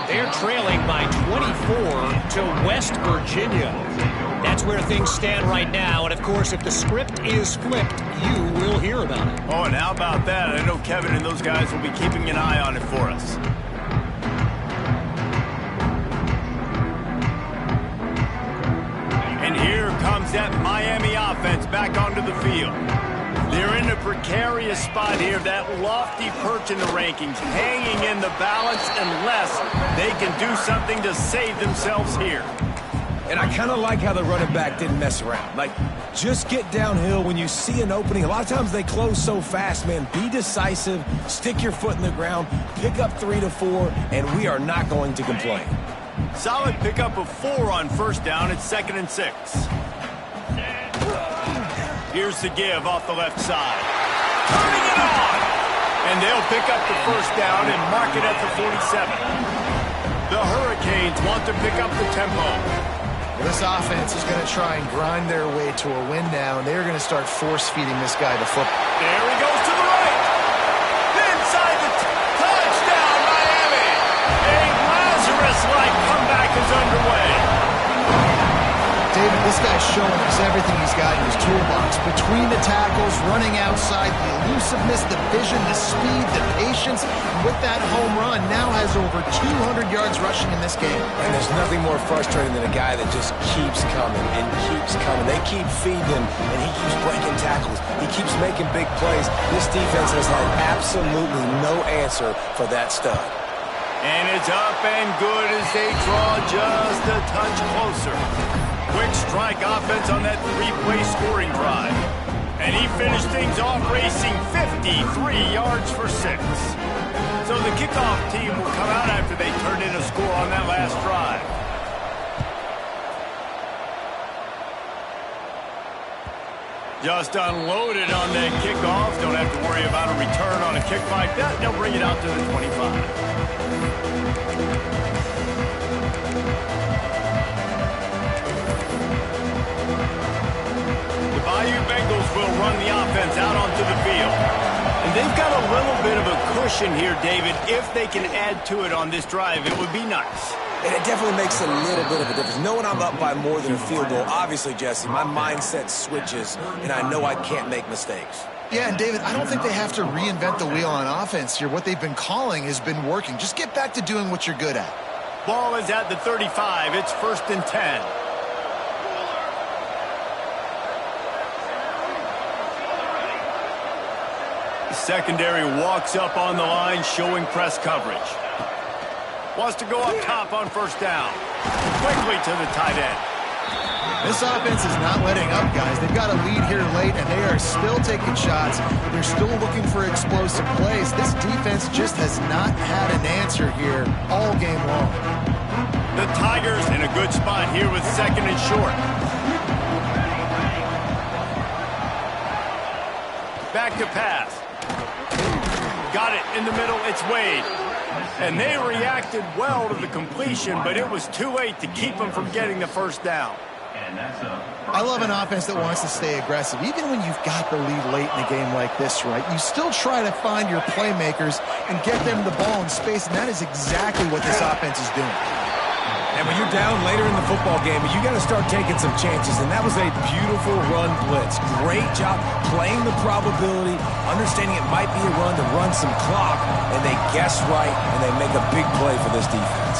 They're trailing by 24 to West Virginia. That's where things stand right now, and of course, if the script is flipped, you will hear about it. Oh, and how about that? I know Kevin and those guys will be keeping an eye on it for us. And here comes that Miami offense back onto the field. They're in a precarious spot here, that lofty perch in the rankings, hanging in the balance unless they can do something to save themselves here. And I kind of like how the running back didn't mess around. Like, just get downhill when you see an opening. A lot of times they close so fast, man. Be decisive, stick your foot in the ground, pick up 3 to 4, and we are not going to complain. Solid pickup of 4 on first down. It's 2nd and 6. Here's the give off the left side. Turning it on! And they'll pick up the first down and mark it at the 47. The Hurricanes want to pick up the tempo. Well, this offense is going to try and grind their way to a win now, and they're going to start force-feeding this guy the football. There he goes to the right. Inside the touchdown, Miami. A Lazarus-like comeback is underway. David, this guy's showing us everything he's got in his toolbox. Between the tackles, running outside, the elusiveness, the vision, the speed, the patience. And with that home run, now has over 200 yards rushing in this game. And there's nothing more frustrating than a guy that just keeps coming and keeps coming. They keep feeding him, and he keeps breaking tackles. He keeps making big plays. This defense has had absolutely no answer for that stud. And it's up and good as they draw just a touch closer. Quick strike offense on that three-play scoring drive. And he finished things off racing 53 yards for 6. So the kickoff team will come out after they turned in a score on that last drive. Just unloaded on that kickoff. Don't have to worry about a return on a kick like that. They'll bring it out to the 25. Bayou Bengals will run the offense out onto the field. And they've got a little bit of a cushion here, David. If they can add to it on this drive, it would be nice. And it definitely makes a little bit of a difference. Knowing I'm up by more than a field goal, obviously, Jesse, my mindset switches, and I know I can't make mistakes. Yeah, and David, I don't think they have to reinvent the wheel on offense here. What they've been calling has been working. Just get back to doing what you're good at. Ball is at the 35. It's 1st and 10. Secondary walks up on the line, showing press coverage. Wants to go up top on 1st down. Quickly to the tight end. This offense is not letting up, guys. They've got a lead here late, and they are still taking shots. They're still looking for explosive plays. This defense just has not had an answer here all game long. The Tigers in a good spot here with 2nd and short. Back to pass. Got it in the middle. It's Wade. And they reacted well to the completion, but it was too late to keep them from getting the 1st down. I love an offense that wants to stay aggressive. Even when you've got the lead late in a game like this, right, you still try to find your playmakers and get them the ball in space, and that is exactly what this offense is doing. And when you're down later in the football game, you got to start taking some chances, and that was a beautiful run blitz. Great job playing the probability, understanding it might be a run to run some clock, and they guess right, and they make a big play for this defense.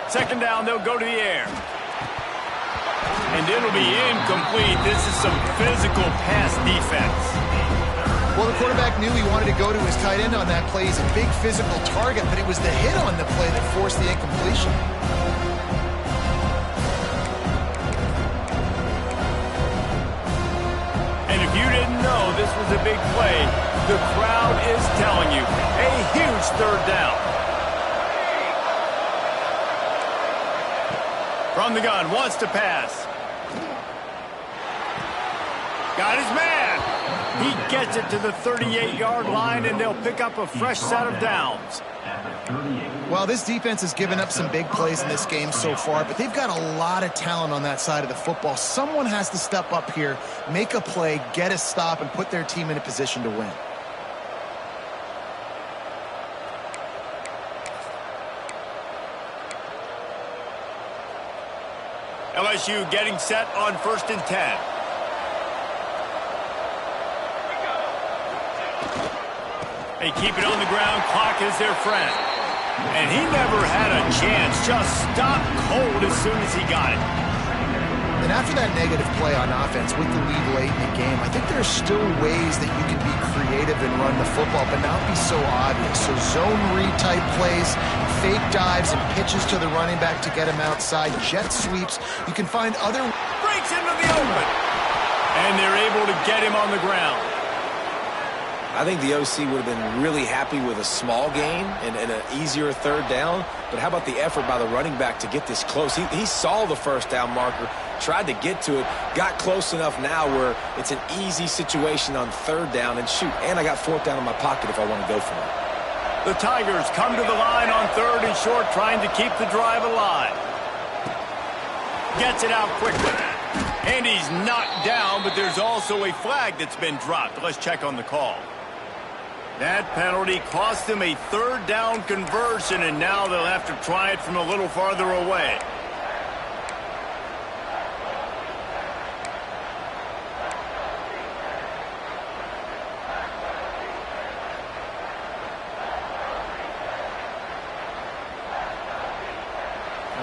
Second down, they'll go to the air. And it'll be incomplete. This is some physical pass defense. Well, the quarterback knew he wanted to go to his tight end on that play. He's a big physical target, but it was the hit on the play that forced the incompletion. And if you didn't know this was a big play, the crowd is telling you a huge 3rd down. From the gun, wants to pass. Got his man. He gets it to the 38-yard line, and they'll pick up a fresh set of downs. Well, this defense has given up some big plays in this game so far, but they've got a lot of talent on that side of the football. Someone has to step up here, make a play, get a stop, and put their team in a position to win. LSU getting set on 1st and 10. They keep it on the ground. Clock is their friend. And he never had a chance. Just stopped cold as soon as he got it. And after that negative play on offense with the lead late in the game, I think there's still ways that you can be creative and run the football, but not be so obvious. So zone read type plays, fake dives and pitches to the running back to get him outside, jet sweeps. You can find other... Breaks into the open. And they're able to get him on the ground. I think the OC would have been really happy with a small gain and an easier 3rd down. But how about the effort by the running back to get this close? He saw the 1st down marker, tried to get to it, got close enough now where it's an easy situation on third down, and shoot, and I got fourth down in my pocket if I want to go for it. The Tigers come to the line on 3rd and short, trying to keep the drive alive. Gets it out quickly. And he's knocked down, but there's also a flag that's been dropped. Let's check on the call. That penalty cost them a 3rd down conversion, and now they'll have to try it from a little farther away.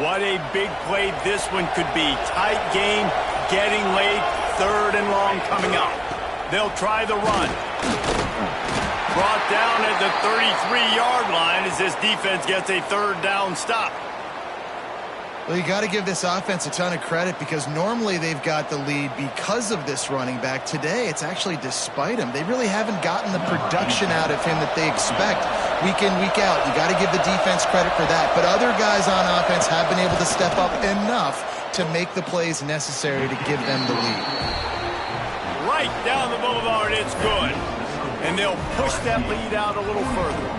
What a big play this one could be. Tight game, getting late, 3rd and long coming up. They'll try the run. Brought down at the 33-yard line as this defense gets a 3rd down stop. Well, you got to give this offense a ton of credit because normally they've got the lead because of this running back. Today, it's actually despite him. They really haven't gotten the production out of him that they expect week in, week out. You got to give the defense credit for that. But other guys on offense have been able to step up enough to make the plays necessary to give them the lead. Right down the boulevard, it's good. And they'll push that lead out a little further.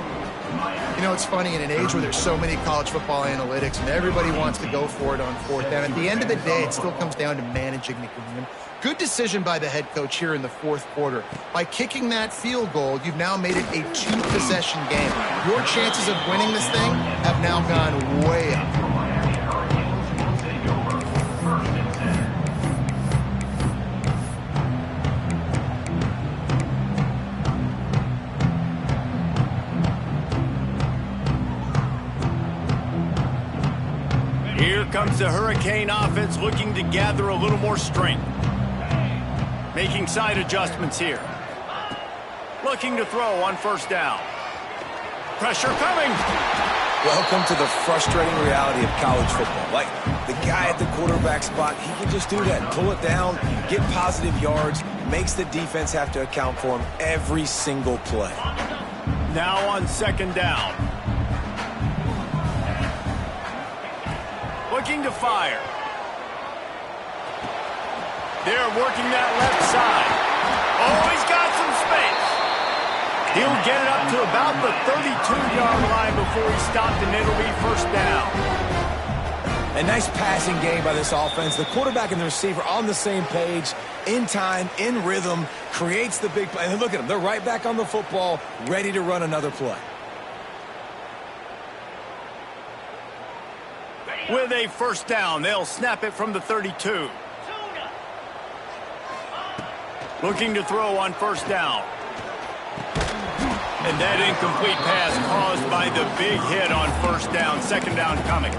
You know, it's funny, in an age where there's so many college football analytics and everybody wants to go for it on 4th down, at the end of the day, it still comes down to managing the game. Good decision by the head coach here in the 4th quarter. By kicking that field goal, you've now made it a 2-possession game. Your chances of winning this thing have now gone way up. Here comes the Hurricane offense looking to gather a little more strength. Making side adjustments here. Looking to throw on 1st down. Pressure coming. Welcome to the frustrating reality of college football. Like, the guy at the quarterback spot, he can just do that. Pull it down, get positive yards, makes the defense have to account for him every single play. Now on 2nd down. Looking to fire. They're working that left side. Oh, he's got some space. He'll get it up to about the 32-yard line before he stopped, and it'll be 1st down. A nice passing game by this offense. The quarterback and the receiver on the same page, in time, in rhythm, creates the big play. And look at them. They're right back on the football, ready to run another play. With a 1st down, they'll snap it from the 32. Looking to throw on 1st down. And that incomplete pass caused by the big hit on 1st down. 2nd down coming.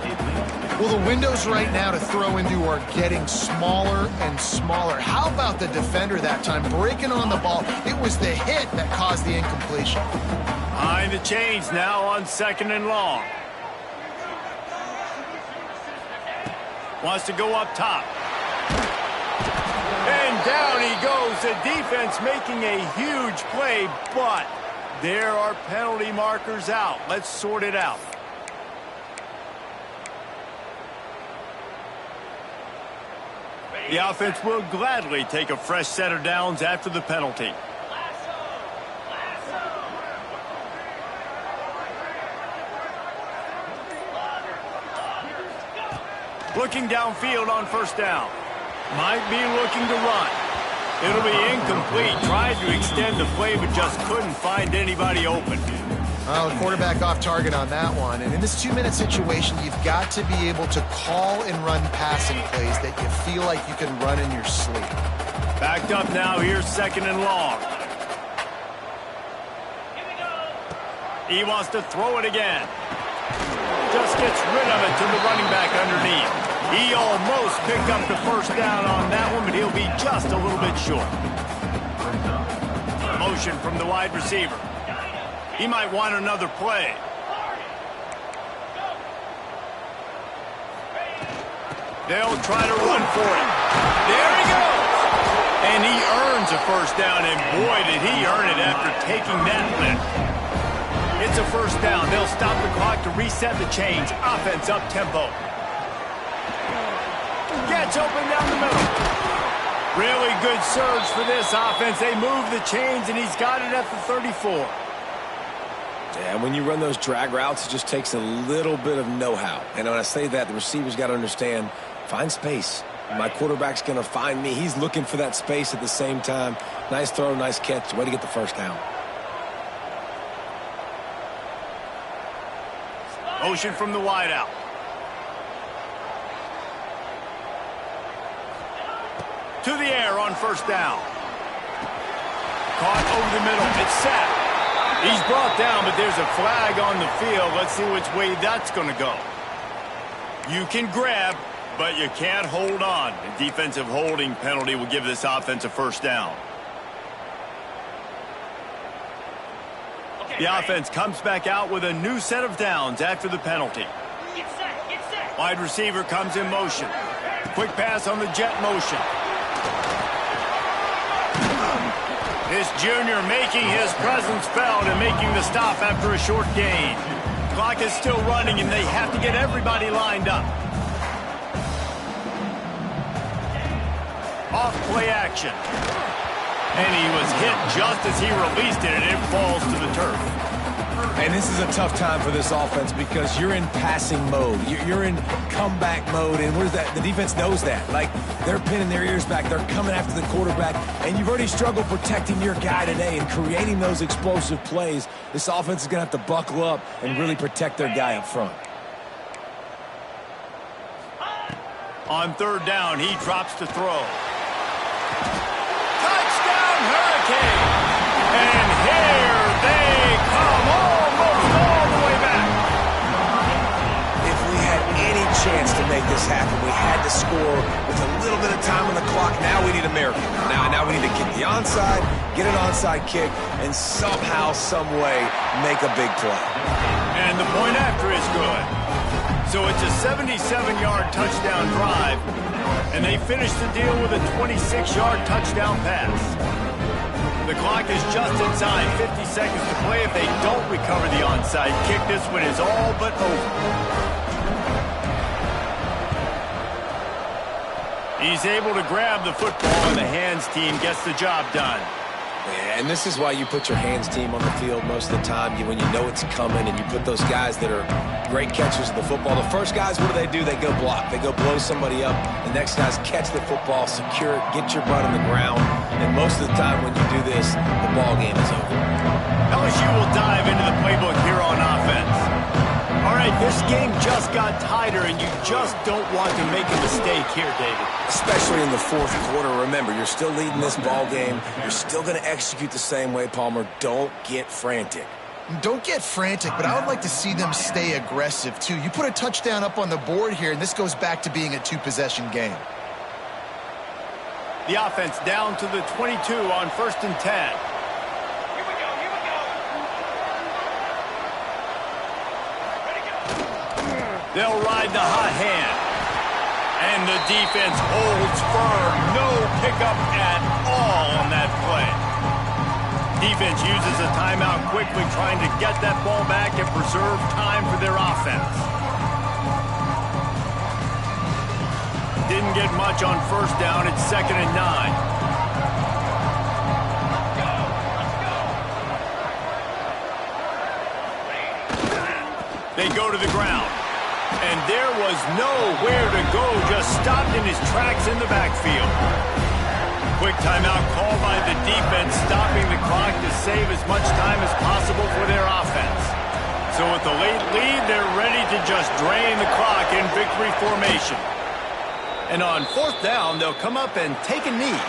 Well, the windows right now to throw into are getting smaller and smaller. How about the defender that time breaking on the ball? It was the hit that caused the incompletion. Behind the chains now on 2nd and long. Wants to go up top. And down he goes. The defense making a huge play, but there are penalty markers out. Let's sort it out. The offense will gladly take a fresh set of downs after the penalty. Looking downfield on 1st down. Might be looking to run. It'll be incomplete. Tried to extend the play, but just couldn't find anybody open. Well, the quarterback off target on that one. And in this 2-minute situation, you've got to be able to call and run passing plays that you feel like you can run in your sleep. Backed up now. Here's 2nd and long. He wants to throw it again. Just gets rid of it to the running back underneath. He almost picked up the 1st down on that one, but he'll be just a little bit short. Motion from the wide receiver. He might want another play. They'll try to run for it. There he goes. And he earns a 1st down, and boy, did he earn it after taking that lift. It's a 1st down. They'll stop the clock to reset the chains. Offense up tempo. Gets It's open down the middle. Really good surge for this offense. They move the chains, and he's got it at the 34. Yeah, when you run those drag routes, it just takes a little bit of know-how. And when I say that, the receiver's got to understand, find space. My quarterback's going to find me. He's looking for that space at the same time. Nice throw, nice catch. Way to get the first down. Motion from the wideout. To the air on first down. Caught over the middle. It's sacked. He's brought down, but there's a flag on the field. Let's see which way that's going to go. You can grab, but you can't hold on. A defensive holding penalty will give this offense a first down. The offense comes back out with a new set of downs after the penalty. Get set, get set. Wide receiver comes in motion. Quick pass on the jet motion. This junior making his presence felt and making the stop after a short gain. Clock is still running, and they have to get everybody lined up. Off play action. And he was hit just as he released it, and it falls to the turf. And this is a tough time for this offense because you're in passing mode. You're in comeback mode, and where's that? The defense knows that. Like, they're pinning their ears back. They're coming after the quarterback, and you've already struggled protecting your guy today and creating those explosive plays. This offense is going to have to buckle up and really protect their guy up front. On third down, he drops to throw. Touchdown, Hurricane! And here they come, almost all the way back. If we had any chance to make this happen, we had to score with a little bit of time on the clock. Now we need a miracle. Now we need to get the onside, get an onside kick, and somehow, some way, make a big play. And the point after is good. So it's a 77-yard touchdown drive, and they finish the deal with a 26-yard touchdown pass. The clock is just inside 50 seconds to play. If they don't recover the onside kick, this one is all but over. He's able to grab the football, and the hands team gets the job done. Yeah, and this is why you put your hands team on the field most of the time. When you know it's coming, and you put those guys that are great catchers of the football. The first guys, what do? They go block. They go blow somebody up. The next guys catch the football, secure it, get your butt on the ground. And most of the time when you do this, the ball game is over. LSU will dive into the playbook here on offense. All right, this game just got tighter, and you just don't want to make a mistake here, David. Especially in the fourth quarter. Remember, you're still leading this ball game. You're still going to execute the same way, Palmer. Don't get frantic. Don't get frantic, but I would like to see them stay aggressive, too. You put a touchdown up on the board here, and this goes back to being a two-possession game. The offense down to the 22 on 1st and 10. They'll ride the hot hand. And the defense holds firm. No pickup at all on that play. Defense uses a timeout quickly, trying to get that ball back and preserve time for their offense. Didn't get much on first down. It's 2nd and 9. They go to the ground. And there was nowhere to go, just stopped in his tracks in the backfield. Quick timeout called by the defense, stopping the clock to save as much time as possible for their offense. So with the late lead, they're ready to just drain the clock in victory formation. And on 4th down, they'll come up and take a knee.